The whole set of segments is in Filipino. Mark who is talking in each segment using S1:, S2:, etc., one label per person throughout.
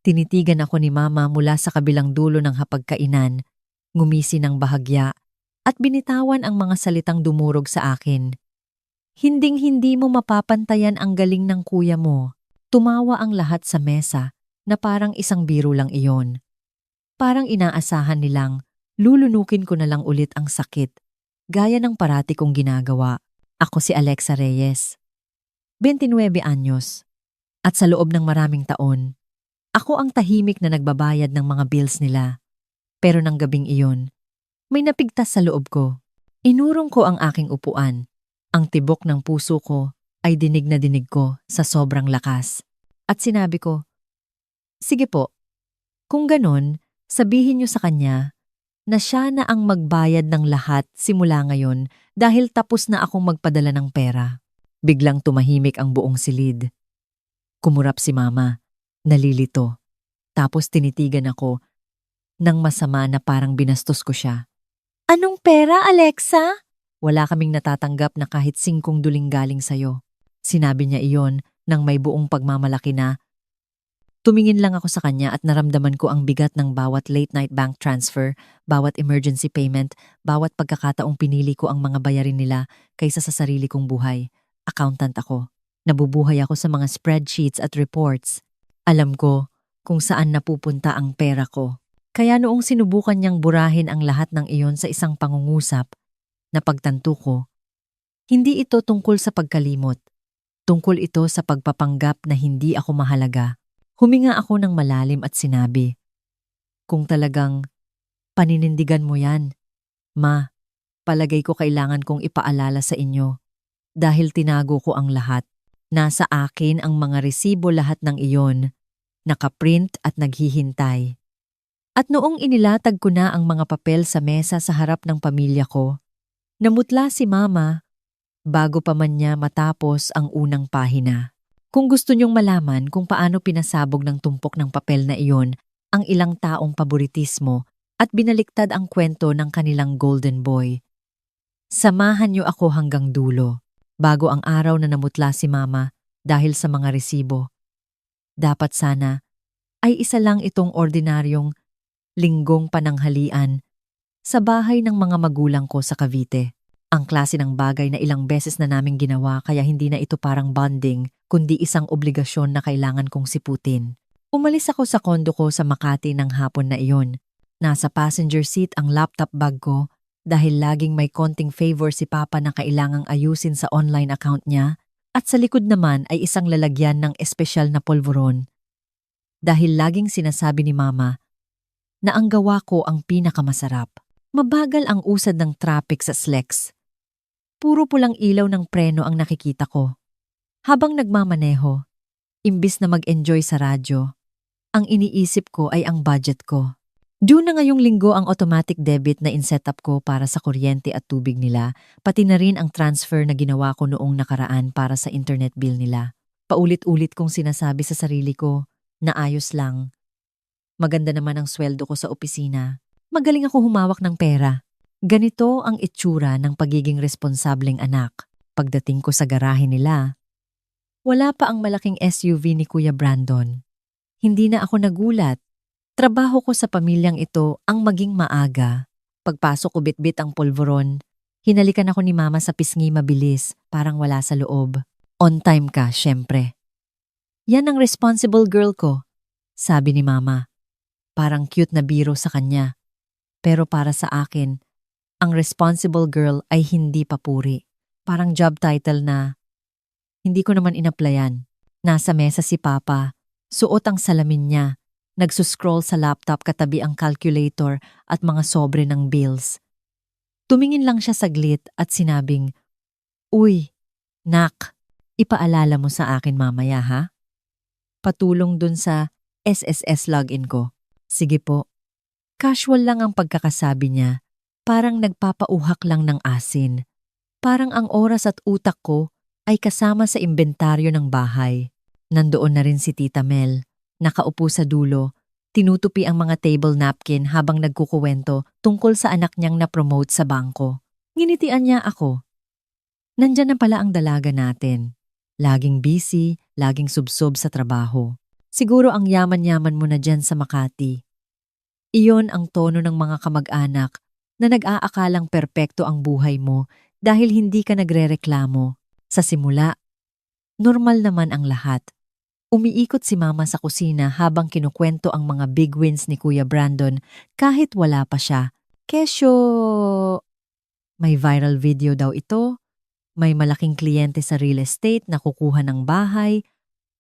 S1: Tinitigan ako ni Mama mula sa kabilang dulo ng hapagkainan, ngumisi ng bahagya, at binitawan ang mga salitang dumurog sa akin. Hinding-hindi mo mapapantayan ang galing ng kuya mo. Tumawa ang lahat sa mesa na parang isang biro lang iyon. Parang inaasahan nilang lulunukin ko na lang ulit ang sakit, gaya ng parati kong ginagawa. Ako si Alexa Reyes, 29 anyos, at sa loob ng maraming taon, ako ang tahimik na nagbabayad ng mga bills nila. Pero ng gabing iyon, may napigtas sa loob ko. Inurong ko ang aking upuan. Ang tibok ng puso ko ay dinig na dinig ko sa sobrang lakas. At sinabi ko, sige po, kung ganon, sabihin niyo sa kanya na siya na ang magbayad ng lahat simula ngayon dahil tapos na akong magpadala ng pera. Biglang tumahimik ang buong silid. Kumurap si Mama, nalilito. Tapos tinitigan ako ng masama na parang binastos ko siya. Anong pera, Alexa? Wala kaming natatanggap na kahit 5 duling galing sa'yo. Sinabi niya iyon nang may buong pagmamalaki na. Tumingin lang ako sa kanya at naramdaman ko ang bigat ng bawat late-night bank transfer, bawat emergency payment, bawat pagkakataong pinili ko ang mga bayarin nila kaysa sa sarili kong buhay. Accountant ako. Nabubuhay ako sa mga spreadsheets at reports. Alam ko kung saan napupunta ang pera ko. Kaya noong sinubukan niyang burahin ang lahat ng iyon sa isang pangungusap, napagtanto ko, hindi ito tungkol sa pagkalimot. Tungkol ito sa pagpapanggap na hindi ako mahalaga. Huminga ako ng malalim at sinabi, kung talagang paninindigan mo yan, Ma, palagay ko kailangan kong ipaalala sa inyo. Dahil tinago ko ang lahat. Nasa akin ang mga resibo lahat ng iyon, nakaprint at naghihintay. At noong inilatag ko na ang mga papel sa mesa sa harap ng pamilya ko, namutla si Mama bago pa man niya matapos ang unang pahina. Kung gusto niyong malaman kung paano pinasabog ng tumpok ng papel na iyon ang ilang taong paboritismo at binaliktad ang kwento ng kanilang golden boy, samahan niyo ako hanggang dulo, bago ang araw na namutla si Mama dahil sa mga resibo. Dapat sana ay isa lang itong ordinaryong linggong pananghalian sa bahay ng mga magulang ko sa Cavite. Ang klase ng bagay na ilang beses na naming ginawa kaya hindi na ito parang bonding kundi isang obligasyon na kailangan kong siputin. Umalis ako sa kondo ko sa Makati ng hapon na iyon. Nasa passenger seat ang laptop bag ko dahil laging may konting favor si Papa na kailangang ayusin sa online account niya at sa likod naman ay isang lalagyan ng espesyal na polvoron. Dahil laging sinasabi ni Mama na ang gawa ko ang pinakamasarap. Mabagal ang usad ng traffic sa SLEX. Puro pulang ilaw ng preno ang nakikita ko. Habang nagmamaneho, imbis na mag-enjoy sa radyo, ang iniisip ko ay ang budget ko. Due na ngayong linggo ang automatic debit na in-setup ko para sa kuryente at tubig nila, pati na rin ang transfer na ginawa ko noong nakaraan para sa internet bill nila. Paulit-ulit kong sinasabi sa sarili ko na ayos lang. Maganda naman ang sweldo ko sa opisina. Magaling ako humawak ng pera. Ganito ang itsura ng pagiging responsableng anak. Pagdating ko sa garahe nila, wala pa ang malaking SUV ni Kuya Brandon. Hindi na ako nagulat. Trabaho ko sa pamilyang ito ang maging maaga. Pagpasok ko bitbit ang polvoron, hinalikan ako ni Mama sa pisngi mabilis, parang wala sa loob. On time ka, syempre. Yan ang responsible girl ko, sabi ni Mama. Parang cute na biro sa kanya. Pero para sa akin, ang responsible girl ay hindi papuri. Parang job title na hindi ko naman inaplayan. Nasa mesa si Papa, suot ang salamin niya, nagsuscroll sa laptop katabi ang calculator at mga sobre ng bills. Tumingin lang siya saglit at sinabing, "Uy, nak, ipaalala mo sa akin mamaya ha? Patulong dun sa SSS login ko." Sige po. Casual lang ang pagkakasabi niya. Parang nagpapauhak lang ng asin. Parang ang oras at utak ko ay kasama sa inventaryo ng bahay. Nandoon na rin si Tita Mel. Nakaupo sa dulo, tinutupi ang mga table napkin habang nagkukuwento tungkol sa anak niyang na-promote sa bangko. Nginitian niya ako. Nandyan na pala ang dalaga natin. Laging busy, laging subsob sa trabaho. Siguro ang yaman-yaman mo na dyan sa Makati. Iyon ang tono ng mga kamag-anak na nag-aakalang perpekto ang buhay mo dahil hindi ka nagrereklamo. Sa simula, normal naman ang lahat. Umiikot si Mama sa kusina habang kinukwento ang mga big wins ni Kuya Brandon kahit wala pa siya. Kesyo, may viral video daw ito, may malaking kliyente sa real estate na kukuha ng bahay,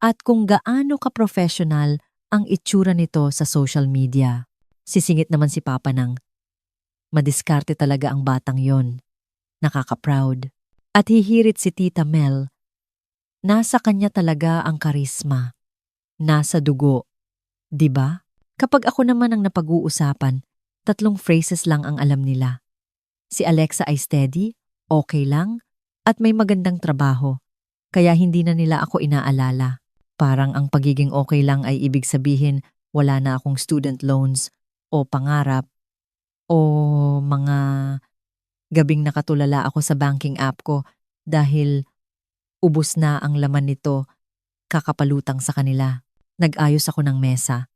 S1: at kung gaano ka-professional ang itsura nito sa social media. Sisingit naman si Papa ng, madiskarte talaga ang batang yon, nakaka-proud. At hihirit si Tita Mel, nasa kanya talaga ang karisma, nasa dugo. 'Di ba? Kapag ako naman ang napag-uusapan, 3 phrases lang ang alam nila. Si Alexa ay steady, okay lang, at may magandang trabaho. Kaya hindi na nila ako inaalala. Parang ang pagiging okay lang ay ibig sabihin wala na akong student loans o pangarap o mga gabing nakatulala ako sa banking app ko dahil ubos na ang laman nito kakapalutang sa kanila. Nag-ayos ako ng mesa,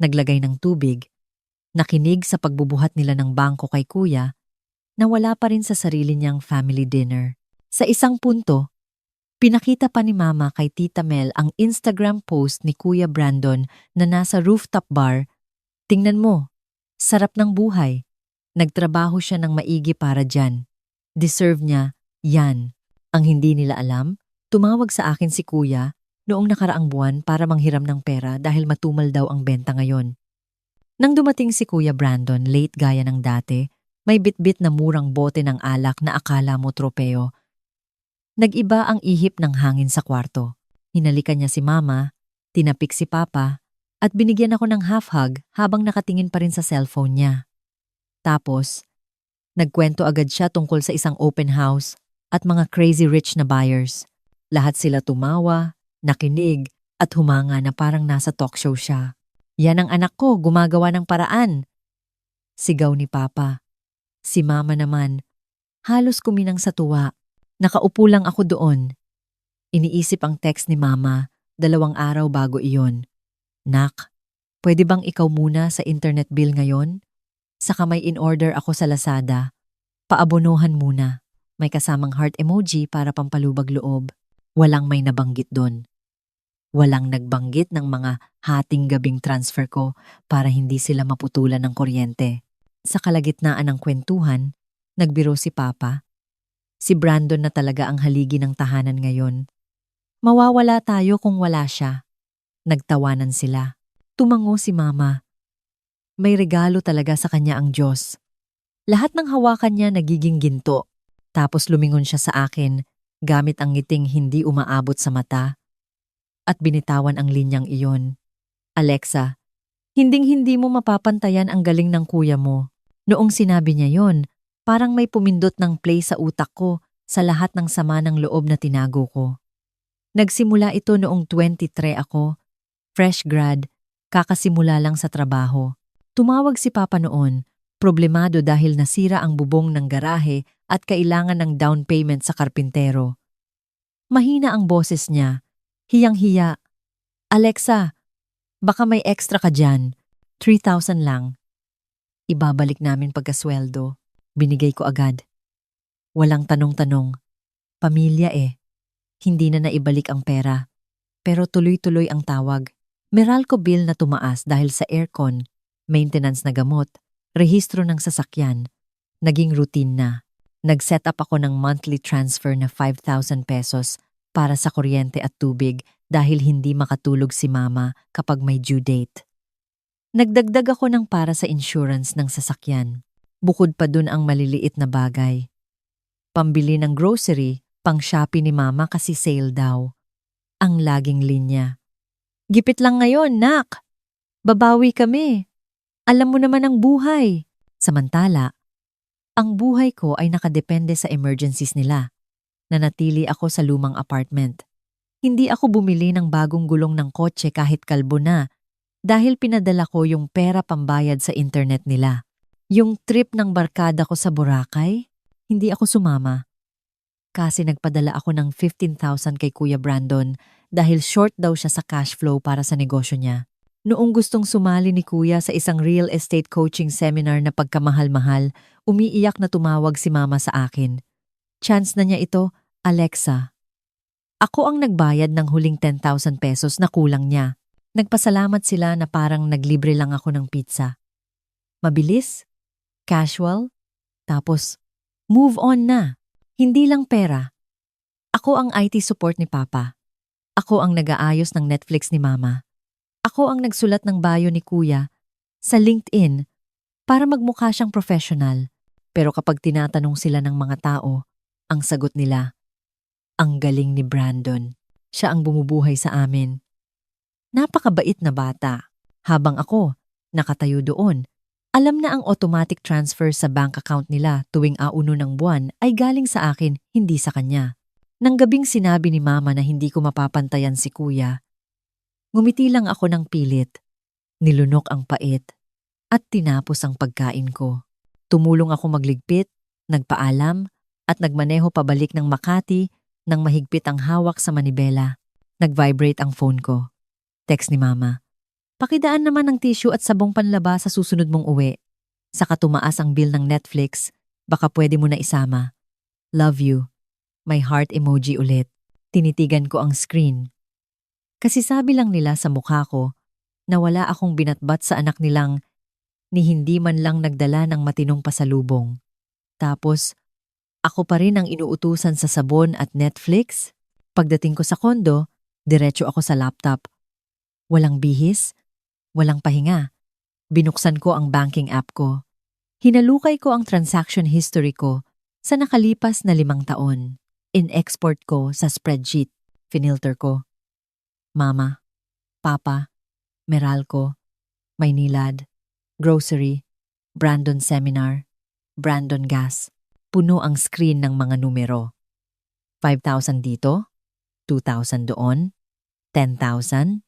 S1: naglagay ng tubig, nakinig sa pagbubuhat nila ng bangko kay kuya na wala pa rin sa sarili niyang family dinner. Sa isang punto, pinakita pa ni Mama kay Tita Mel ang Instagram post ni Kuya Brandon na nasa rooftop bar. Tingnan mo, sarap ng buhay. Nagtrabaho siya ng maigi para dyan. Deserve niya, yan. Ang hindi nila alam, tumawag sa akin si Kuya noong nakaraang buwan para manghiram ng pera dahil matumal daw ang benta ngayon. Nang dumating si Kuya Brandon, late gaya ng dati, may bitbit na murang bote ng alak na akala mo tropeo. Nag-iba ang ihip ng hangin sa kwarto. Hinalikan niya si Mama, tinapik si Papa, at binigyan ako ng half-hug habang nakatingin pa rin sa cellphone niya. Tapos, nagkwento agad siya tungkol sa isang open house at mga crazy rich na buyers. Lahat sila tumawa, nakinig, at humanga na parang nasa talk show siya. Yan ang anak ko, gumagawa ng paraan. Sigaw ni Papa. Si Mama naman, halos kuminang sa tuwa. Nakaupo lang ako doon. Iniisip ang text ni Mama, 2 araw bago iyon. Nak, pwede bang ikaw muna sa internet bill ngayon? Saka may in-order ako sa Lazada. Paabonohan muna. May kasamang heart emoji para pampalubag loob. Walang may nabanggit doon. Walang nagbanggit ng mga hating gabing transfer ko para hindi sila maputulan ng kuryente. Sa kalagitnaan ng kwentuhan, nagbiro si Papa. Si Brandon na talaga ang haligi ng tahanan ngayon. Mawawala tayo kung wala siya. Nagtawanan sila. Tumango si Mama. May regalo talaga sa kanya ang Diyos. Lahat ng hawakan niya nagiging ginto. Tapos lumingon siya sa akin, gamit ang ngiting hindi umaabot sa mata. At binitawan ang linyang iyon. Alexa, hinding-hindi mo mapapantayan ang galing ng kuya mo. Noong sinabi niya yon, parang may pumindot ng play sa utak ko sa lahat ng sama ng loob na tinago ko. Nagsimula ito noong 23 ako, fresh grad, kakasimula lang sa trabaho. Tumawag si Papa noon, problemado dahil nasira ang bubong ng garahe at kailangan ng down payment sa karpintero. Mahina ang boses niya, hiyang-hiya. Alexa, baka may extra ka dyan, 3,000 lang. Ibabalik namin pagkasweldo. Binigay ko agad. Walang tanong-tanong. Pamilya eh. Hindi na naibalik ang pera. Pero tuloy-tuloy ang tawag. Meralco bill na tumaas dahil sa aircon, maintenance na gamot, rehistro ng sasakyan. Naging routine na. Nag-set up ako ng monthly transfer na 5,000 pesos para sa kuryente at tubig dahil hindi makatulog si Mama kapag may due date. Nagdagdag ako ng para sa insurance ng sasakyan. Bukod pa dun ang maliliit na bagay. Pambili ng grocery, pang Shopee ni Mama kasi sale daw. Ang laging linya. Gipit lang ngayon, nak. Babawi kami. Alam mo naman ang buhay. Samantala, ang buhay ko ay nakadepende sa emergencies nila. Nanatili ako sa lumang apartment. Hindi ako bumili ng bagong gulong ng kotse kahit kalbo na dahil pinadala ko yung pera pambayad sa internet nila. Yung trip ng barkada ko sa Boracay, hindi ako sumama. Kasi nagpadala ako ng 15,000 kay Kuya Brandon dahil short daw siya sa cash flow para sa negosyo niya. Noong gustong sumali ni Kuya sa isang real estate coaching seminar na pagkamahal-mahal, umiiyak na tumawag si Mama sa akin. Chance na niya ito, Alexa. Ako ang nagbayad ng huling 10,000 pesos na kulang niya. Nagpasalamat sila na parang naglibre lang ako ng pizza. Mabilis, casual, tapos move on na. Hindi lang pera. Ako ang IT support ni Papa. Ako ang nag-aayos ng Netflix ni Mama. Ako ang nagsulat ng bio ni Kuya sa LinkedIn para magmukha siyang professional. Pero kapag tinatanong sila ng mga tao, ang sagot nila, ang galing ni Brandon. Siya ang bumubuhay sa amin. Napakabait na bata. Habang ako, nakatayo doon, alam na ang automatic transfer sa bank account nila tuwing auno ng buwan ay galing sa akin, hindi sa kanya. Nang gabing sinabi ni Mama na hindi ko mapapantayan si Kuya, ngumiti lang ako ng pilit, nilunok ang pait, at tinapos ang pagkain ko. Tumulong ako magligpit, nagpaalam, at nagmaneho pabalik ng Makati nang mahigpit ang hawak sa manibela. Nag-vibrate ang phone ko. Text ni Mama. Pakidaan naman ng tissue at sabong panlaba sa susunod mong uwi. Saka tumaas ang bill ng Netflix, baka pwede mo na isama. Love you. May heart emoji ulit. Tinitigan ko ang screen. Kasi sabi lang nila sa mukha ko na wala akong binatbat sa anak nilang ni hindi man lang nagdala ng matinong pasalubong. Tapos, ako pa rin ang inuutusan sa sabon at Netflix. Pagdating ko sa kondo, diretso ako sa laptop. Walang bihis, walang pahinga. Binuksan ko ang banking app ko. Hinalukay ko ang transaction history ko sa nakalipas na 5 taon. In-export ko sa spreadsheet. Finilter ko. Mama, Papa, Meralco, Maynilad, Grocery, Brandon Seminar, Brandon Gas. Puno ang screen ng mga numero. 5,000 dito, 2,000 doon, 10,000,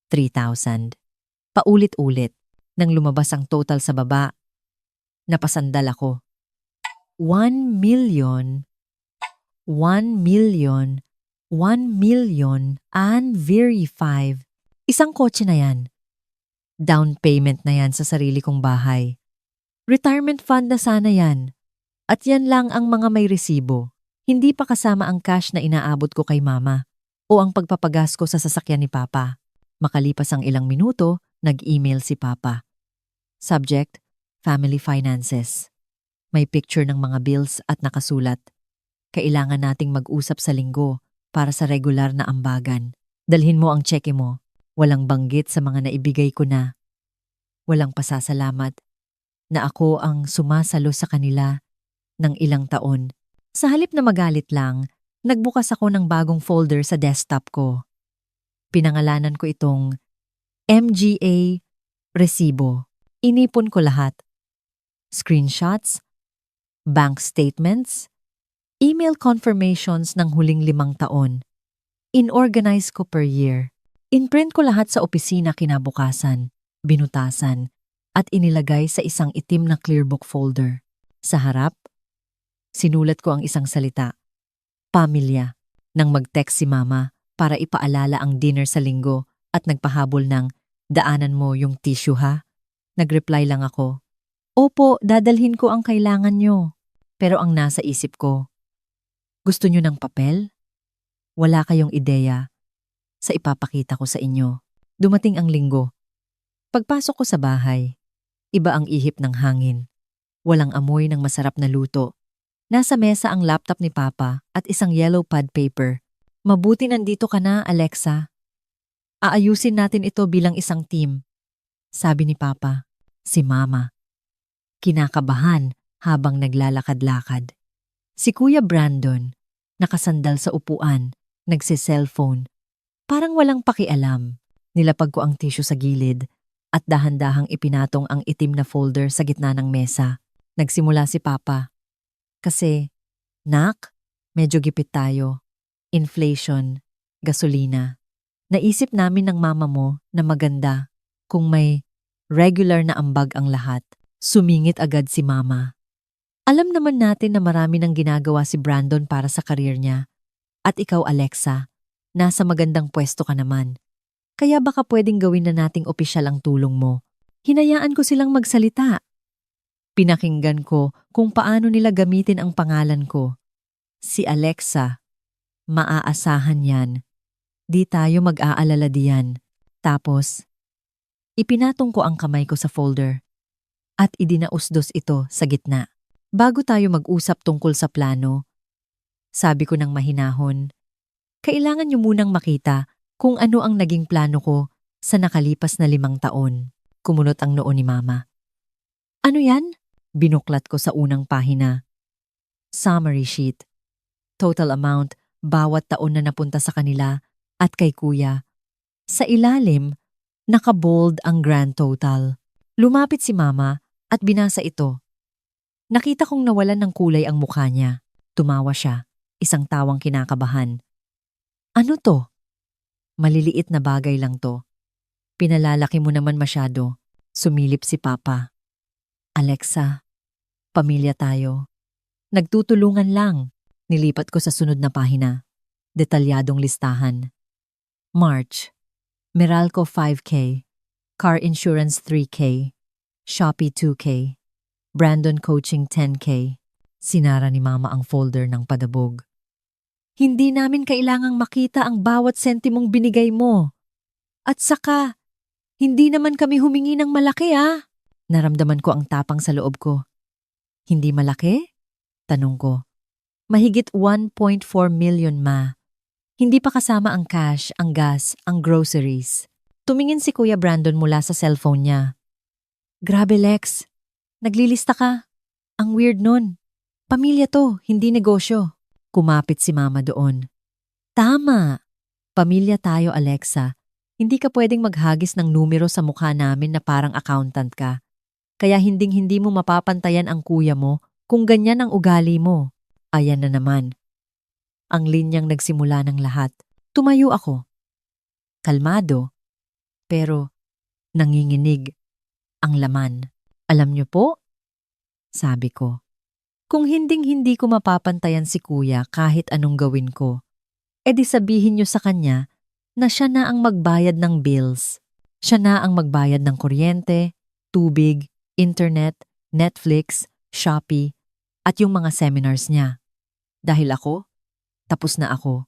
S1: 3,000. Paulit-ulit. Nang lumabas ang total sa baba, napasandal ako. 1 million, 1 million, 1 million, unverified. Isang kotse na yan. Down payment na yan sa sarili kong bahay. Retirement fund na sana yan. At yan lang ang mga may resibo. Hindi pa kasama ang cash na inaabot ko kay Mama o ang pagpapagas ko sa sasakyan ni Papa. Makalipas ang ilang minuto, nag-email si Papa. Subject, Family Finances. May picture ng mga bills at nakasulat. Kailangan nating mag-usap sa linggo para sa regular na ambagan. Dalhin mo ang cheque mo. Walang banggit sa mga naibigay ko na. Walang pasasalamat na ako ang sumasalo sa kanila ng ilang taon. Sa halip na magalit lang, nagbukas ako ng bagong folder sa desktop ko. Pinangalanan ko itong MGA Resibo. Inipon ko lahat. Screenshots, bank statements, email confirmations ng huling 5 taon. In-organize ko per year. In-print ko lahat sa opisina kinabukasan, binutasan, at inilagay sa isang itim na clearbook folder. Sa harap, sinulat ko ang isang salita. Pamilya. Nang mag-text si Mama para ipaalala ang dinner sa linggo at nagpahabol ng, daanan mo yung tissue ha? Nag-reply lang ako. Opo, dadalhin ko ang kailangan nyo. Pero ang nasa isip ko, gusto nyo ng papel? Wala kayong ideya sa ipapakita ko sa inyo. Dumating ang linggo. Pagpasok ko sa bahay, iba ang ihip ng hangin. Walang amoy ng masarap na luto. Nasa mesa ang laptop ni Papa at isang yellow pad paper. Mabuti nandito ka na, Alexa. Aayusin natin ito bilang isang team. Sabi ni Papa, si Mama. Kinakabahan habang naglalakad-lakad. Si Kuya Brandon, nakasandal sa upuan, nagse-cellphone. Parang walang pakialam. Nilapag ko ang tissue sa gilid at dahan-dahang ipinatong ang itim na folder sa gitna ng mesa. Nagsimula si Papa. Kasi, Nak, medyo gipit tayo. Inflation, gasolina. Naisip namin ng mama mo na maganda kung may regular na ambag ang lahat. Sumingit agad si Mama. Alam naman natin na marami nang ginagawa si Brandon para sa karir niya. At ikaw, Alexa, Nasa magandang pwesto ka naman. Kaya baka pwedeng gawin na nating opisyal ang tulong mo. Hinayaan ko silang magsalita. Pinakinggan ko kung paano nila gamitin ang pangalan ko. Si Alexa, maaasahan yan. Di tayo mag-aalala diyan. Tapos, ipinatong ko ang kamay ko sa folder at idinausdos ito sa gitna. Bago tayo mag-usap tungkol sa plano, sabi ko ng mahinahon, kailangan niyo munang makita kung ano ang naging plano ko sa nakalipas na 5 taon. Kumunot ang noo ni Mama. Ano yan? Binuklat ko sa unang pahina. Summary sheet. Total amount bawat taon na napunta sa kanila at kay Kuya. Sa ilalim, nakabold ang grand total. Lumapit si Mama at binasa ito. Nakita kong nawalan ng kulay ang mukha niya. Tumawa siya, isang tawang kinakabahan. Ano to? Maliliit na bagay lang to. Pinalalaki mo naman masyado. Sumilip si Papa. Alexa, pamilya tayo. Nagtutulungan lang. Nilipat ko sa sunod na pahina. Detalyadong listahan. March. Meralco 5K. Car insurance 3K. Shopee 2K. Brandon coaching 10K. Sinara ni Mama ang folder ng padabog. Hindi namin kailangang makita ang bawat sentimong binigay mo. At saka, hindi naman kami humingi ng malaki Naramdaman ko ang tapang sa loob ko. Hindi malaki? Tanong ko. Mahigit 1.4 million, Ma. Hindi pa kasama ang cash, ang gas, ang groceries. Tumingin si Kuya Brandon mula sa cellphone niya. Grabe, Lex. Naglilista ka. Ang weird nun. Pamilya to, hindi negosyo. Kumapit si Mama doon. Tama. Pamilya tayo, Alexa. Hindi ka pwedeng maghagis ng numero sa mukha namin na parang accountant ka. Kaya hinding-hindi mo mapapantayan ang kuya mo kung ganyan ang ugali mo. Ayan na naman. Ang linyang nagsimula ng lahat. Tumayo ako. Kalmado, pero nanginginig ang laman. Alam niyo po? Sabi ko. Kung hinding-hindi ko mapapantayan si kuya kahit anong gawin ko, edi sabihin niyo sa kanya na siya na ang magbayad ng bills. Siya na ang magbayad ng kuryente, tubig, internet, Netflix, Shopee, at yung mga seminars niya. Dahil ako, tapos na ako.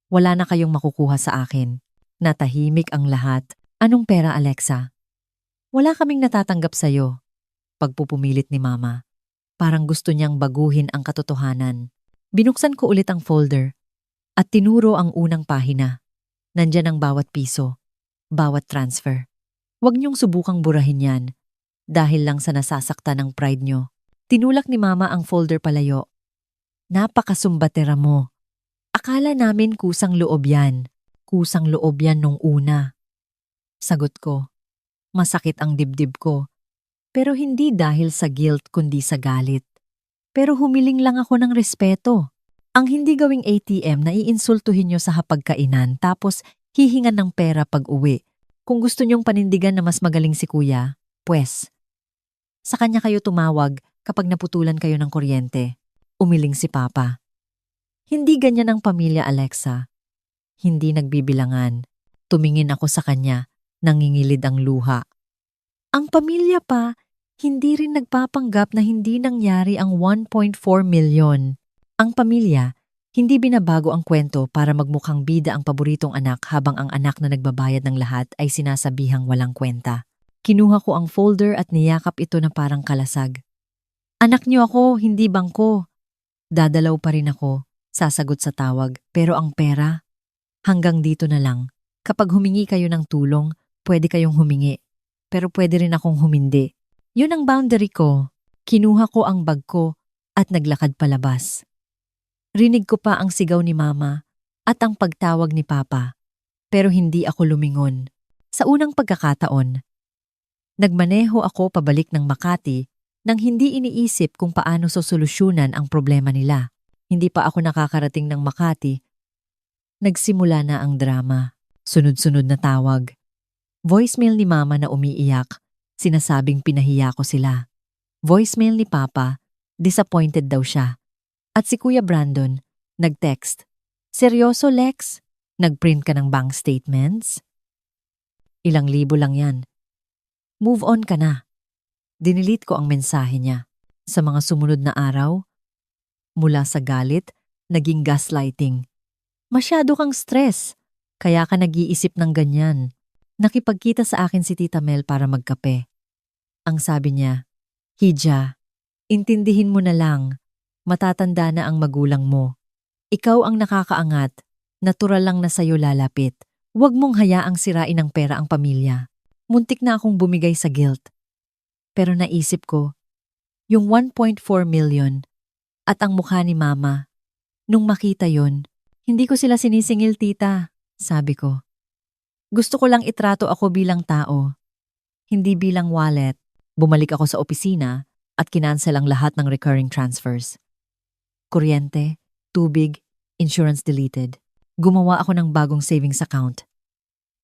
S1: Wala na kayong makukuha sa akin. Natahimik ang lahat. Anong pera, Alexa? Wala kaming natatanggap sa'yo. Pagpupumilit ni Mama. Parang gusto niyang baguhin ang katotohanan. Binuksan ko ulit ang folder at tinuro ang unang pahina. Nandyan ang bawat piso, bawat transfer. Huwag niyong subukang burahin yan dahil lang sa nasasakta ng pride niyo. Tinulak ni Mama ang folder palayo. Napakasumbatera mo. Akala namin kusang loob yan. Kusang loob yan nung una. Sagot ko. Masakit ang dibdib ko. Pero hindi dahil sa guilt kundi sa galit. Pero humiling lang ako ng respeto. Ang hindi gawing ATM na iinsultuhin nyo sa hapagkainan tapos hihingan ng pera pag uwi. Kung gusto nyong panindigan na mas magaling si kuya, pues. Sa kanya kayo tumawag kapag naputulan kayo ng kuryente. Umiling si Papa. Hindi ganyan ang pamilya, Alexa. Hindi nagbibilangan. Tumingin ako sa kanya, nangingilid ang luha. Ang pamilya pa, hindi rin nagpapanggap na hindi nangyari ang 1.4 million. Ang pamilya, hindi binabago ang kwento para magmukhang bida ang paboritong anak habang ang anak na nagbabayad ng lahat ay sinasabihang walang kwenta. Kinuha ko ang folder at niyakap ito na parang kalasag. Anak niyo ako, hindi bangko. Dadalaw pa rin ako, sasagot sa tawag, pero ang pera? Hanggang dito na lang. Kapag humingi kayo ng tulong, pwede kayong humingi. Pero pwede rin akong humindi. Yun ang boundary ko. Kinuha ko ang bag ko at naglakad palabas. Rinig ko pa ang sigaw ni Mama at ang pagtawag ni Papa. Pero hindi ako lumingon. Sa unang pagkakataon, nagmaneho ako pabalik ng Makati nang hindi iniisip kung paano sosolusyunan ang problema nila. Hindi pa ako nakakarating ng Makati. Nagsimula na ang drama. Sunod-sunod na tawag. Voicemail ni Mama na umiiyak, sinasabing pinahiya ko sila. Voicemail ni Papa, disappointed daw siya. At si Kuya Brandon, nag-text. Seryoso, Lex? Nag-print ka ng bank statements? Ilang libo lang yan. Move on ka na. Dinilit ko ang mensahe niya. Sa mga sumunod na araw, mula sa galit, naging gaslighting. Masyado kang stress, kaya ka nag-iisip ng ganyan. Nakipagkita sa akin si Tita Mel para magkape. Ang sabi niya, Hija, intindihin mo na lang, matatanda na ang magulang mo. Ikaw ang nakakaangat, natural lang na sa'yo lalapit. Huwag mong hayaang sirain ng pera ang pamilya. Muntik na akong bumigay sa guilt. Pero naisip ko, yung 1.4 million at ang mukha ni Mama, nung makita yon, hindi ko sila sinisingil, tita, sabi ko. Gusto ko lang itrato ako bilang tao, hindi bilang wallet. Bumalik ako sa opisina at kinansel ang lahat ng recurring transfers. Kuryente, tubig, insurance deleted. Gumawa ako ng bagong savings account.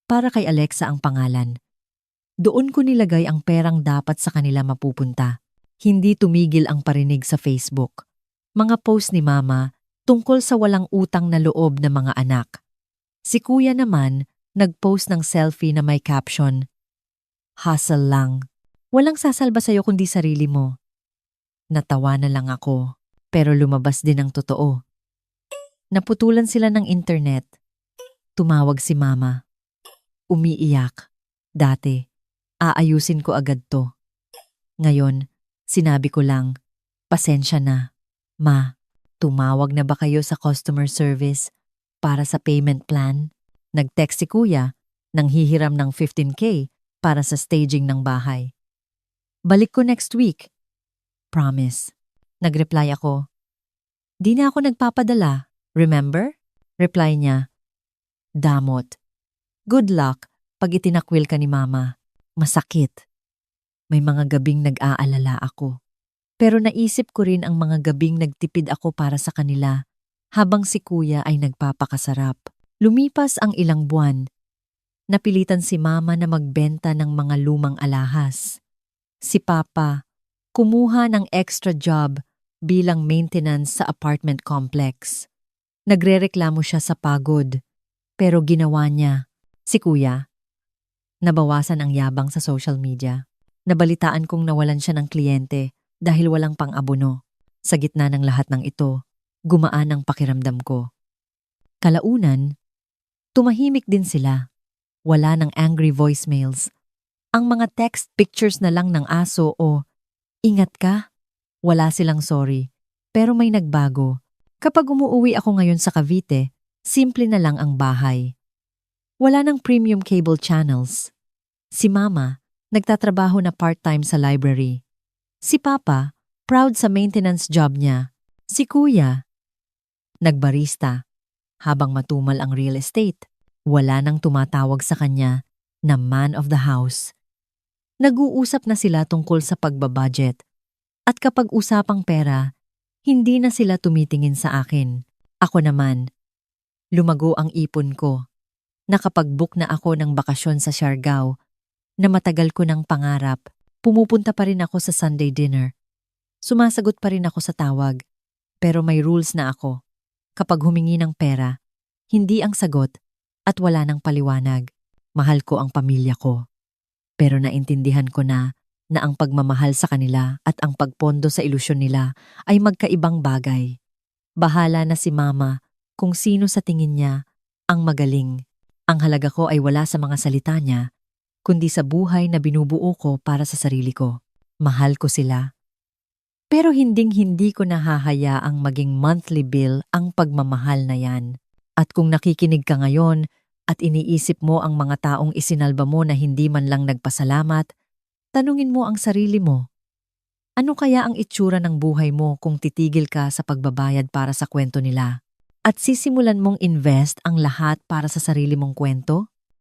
S1: Para kay Alexa ang pangalan. Doon ko nilagay ang perang dapat sa kanila mapupunta. Hindi tumigil ang parinig sa Facebook. Mga post ni Mama tungkol sa walang utang na loob na mga anak. Si Kuya naman nag-post ng selfie na may caption, "Hustle lang. Walang sasalba sa'yo kundi sarili mo." Natawa na lang ako, pero lumabas din ang totoo. Naputulan sila ng internet. Tumawag si Mama. Umiiyak. Dati, aayusin ko agad to. Ngayon, sinabi ko lang, pasensya na. Ma, tumawag na ba kayo sa customer service para sa payment plan? Nag-text si Kuya nang hihiram ng 15K para sa staging ng bahay. Balik ko next week. Promise. Nag-reply ako. Di na ako nagpapadala. Remember? Reply niya. Damot. Good luck pag itinakwil ka ni Mama. Masakit. May mga gabing nag-aalala ako. Pero naisip ko rin ang mga gabing nagtipid ako para sa kanila habang si Kuya ay nagpapakasarap. Lumipas ang ilang buwan. Napilitan si Mama na magbenta ng mga lumang alahas. Si Papa, kumuha ng extra job bilang maintenance sa apartment complex. Nagrereklamo siya sa pagod, pero ginawa niya. Si Kuya, nabawasan ang yabang sa social media. Nabalitaan kong nawalan siya ng kliyente dahil walang pang-abono. Sa gitna ng lahat ng ito, gumaan ang pakiramdam ko. Kalaunan, tumahimik din sila. Wala ng angry voicemails. Ang mga text pictures na lang ng aso o, "Ingat ka." Wala silang sorry, pero may nagbago. Kapag umuuwi ako ngayon sa Cavite, simple na lang ang bahay. Wala ng premium cable channels. Si Mama, nagtatrabaho na part-time sa library. Si Papa, proud sa maintenance job niya. Si Kuya, nagbarista. Habang matumal ang real estate, wala nang tumatawag sa kanya na man of the house. Nag-uusap na sila tungkol sa pagbabudget. At kapag usapang pera, hindi na sila tumitingin sa akin. Ako naman, lumago ang ipon ko. Nakapag-book na ako ng bakasyon sa Siargao na matagal ko ng pangarap. Pumupunta pa rin ako sa Sunday dinner. Sumasagot pa rin ako sa tawag. Pero may rules na ako. Kapag humingi ng pera, hindi ang sagot at wala ng paliwanag. Mahal ko ang pamilya ko. Pero naintindihan ko na ang pagmamahal sa kanila at ang pagpondo sa ilusyon nila ay magkaibang bagay. Bahala na si Mama kung sino sa tingin niya ang magaling. Ang halaga ko ay wala sa mga salita niya, kundi sa buhay na binubuo ko para sa sarili ko. Mahal ko sila. Pero hinding-hindi ko nahahayaang maging monthly bill ang pagmamahal na yan. At kung nakikinig ka ngayon at iniisip mo ang mga taong isinalba mo na hindi man lang nagpasalamat, tanungin mo ang sarili mo. Ano kaya ang itsura ng buhay mo kung titigil ka sa pagbabayad para sa kwento nila? At sisimulan mong invest ang lahat para sa sarili mong kwento?